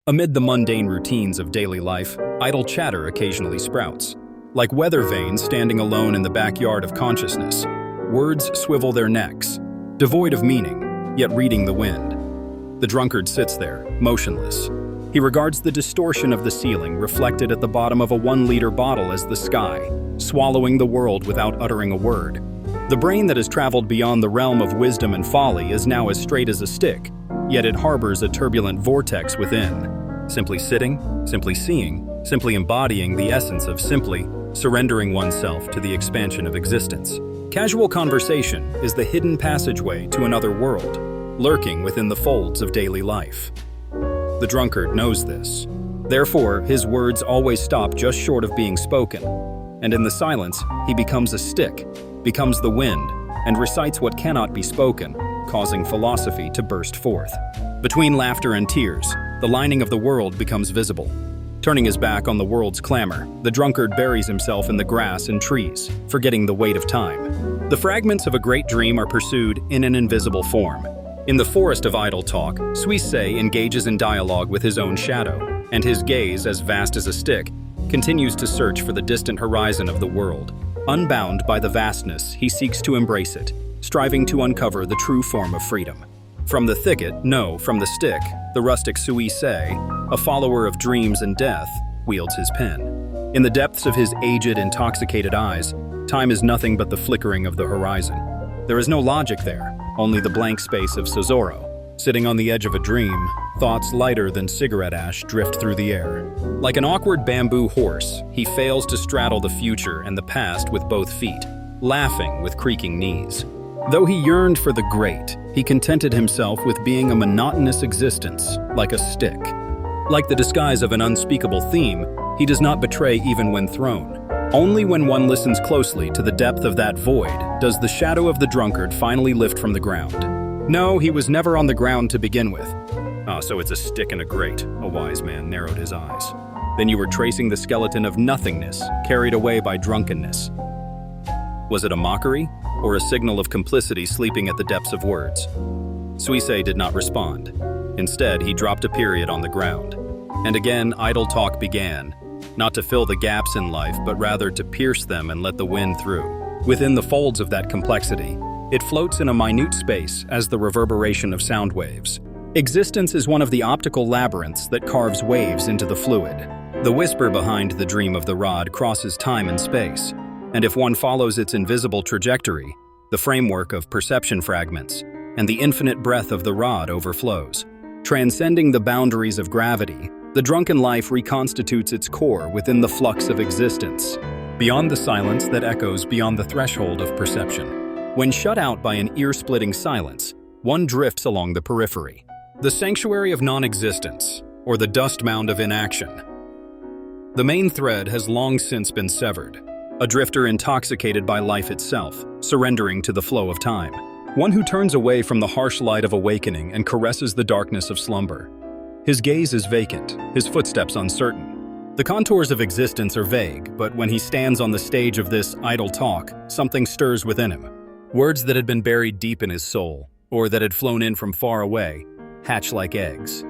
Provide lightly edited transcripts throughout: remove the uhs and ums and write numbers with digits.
Amid the mundane routines of daily life, idle chatter occasionally sprouts. Like weather vanes standing alone in the backyard of consciousness, words swivel their necks, devoid of meaning, yet reading the wind. The drunkard sits there, motionless. He regards the distortion of the ceiling reflected at the bottom of a 1-liter bottle as the sky, swallowing the world without uttering a word. The brain that has traveled beyond the realm of wisdom and folly is now as straight as a stick, yet it harbors a turbulent vortex within. Simply sitting, simply seeing, simply embodying the essence of simply surrendering oneself to the expansion of existence. Casual conversation is the hidden passageway to another world, lurking within the folds of daily life. The drunkard knows this. Therefore, his words always stop just short of being spoken, and in the silence, he becomes a stick, becomes the wind, and recites what cannot be spoken, causing philosophy to burst forth. Between laughter and tears, the lining of the world becomes visible. Turning his back on the world's clamor, the drunkard buries himself in the grass and trees, forgetting the weight of time. The fragments of a great dream are pursued in an invisible form. In the forest of idle talk, Suisei engages in dialogue with his own shadow, and his gaze, as vast as a stick, continues to search for the distant horizon of the world. Unbound by the vastness, he seeks to embrace it, striving to uncover the true form of freedom. From the thicket, no, from the stick, the rustic Suisei, a follower of dreams and death, wields his pen. In the depths of his aged, intoxicated eyes, time is nothing but the flickering of the horizon. There is no logic there, only the blank space of Sozoro. Sitting on the edge of a dream, thoughts lighter than cigarette ash drift through the air. Like an awkward bamboo horse, he fails to straddle the future and the past with both feet, laughing with creaking knees. Though he yearned for the great, he contented himself with being a monotonous existence, like a stick. Like the disguise of an unspeakable theme, he does not betray even when thrown. Only when one listens closely to the depth of that void does the shadow of the drunkard finally lift from the ground. No, he was never on the ground to begin with. Ah, so it's a stick and a grate, a wise man narrowed his eyes. Then you were tracing the skeleton of nothingness, carried away by drunkenness. Was it a mockery, or a signal of complicity sleeping at the depths of words? Suisei did not respond. Instead, he dropped a period on the ground. And again, idle talk began, not to fill the gaps in life, but rather to pierce them and let the wind through. Within the folds of that complexity, it floats in a minute space as the reverberation of sound waves. Existence is one of the optical labyrinths that carves waves into the fluid. The whisper behind the dream of the rod crosses time and space, and if one follows its invisible trajectory, the framework of perception fragments, and the infinite breadth of the rod overflows. Transcending the boundaries of gravity, the drunken life reconstitutes its core within the flux of existence, beyond the silence that echoes beyond the threshold of perception. When shut out by an ear-splitting silence, one drifts along the periphery, the sanctuary of non-existence, or the dust mound of inaction. The main thread has long since been severed, a drifter intoxicated by life itself, surrendering to the flow of time. One who turns away from the harsh light of awakening and caresses the darkness of slumber. His gaze is vacant, his footsteps uncertain. The contours of existence are vague, but when he stands on the stage of this idle talk, something stirs within him. Words that had been buried deep in his soul, or that had flown in from far away, hatch like eggs.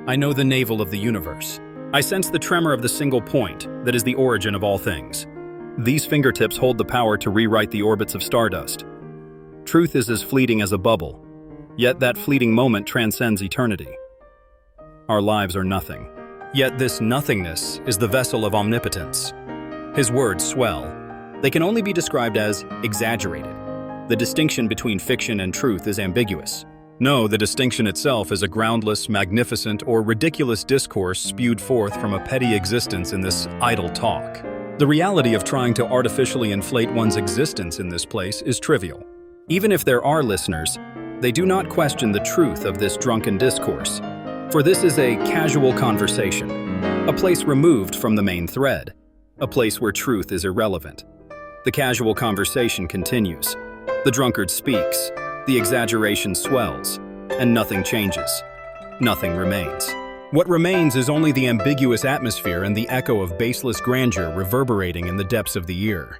I know the navel of the universe. I sense the tremor of the single point that is the origin of all things. These fingertips hold the power to rewrite the orbits of stardust. Truth is as fleeting as a bubble, yet that fleeting moment transcends eternity. Our lives are nothing, yet this nothingness is the vessel of omnipotence. His words swell. They can only be described as exaggerated. The distinction between fiction and truth is ambiguous. No, the distinction itself is a groundless, magnificent, or ridiculous discourse spewed forth from a petty existence in this idle talk. The reality of trying to artificially inflate one's existence in this place is trivial. Even if there are listeners, they do not question the truth of this drunken discourse, for this is a casual conversation, a place removed from the main thread, a place where truth is irrelevant. The casual conversation continues. The drunkard speaks, the exaggeration swells, and nothing changes. Nothing remains. What remains is only the ambiguous atmosphere and the echo of baseless grandeur reverberating in the depths of the ear.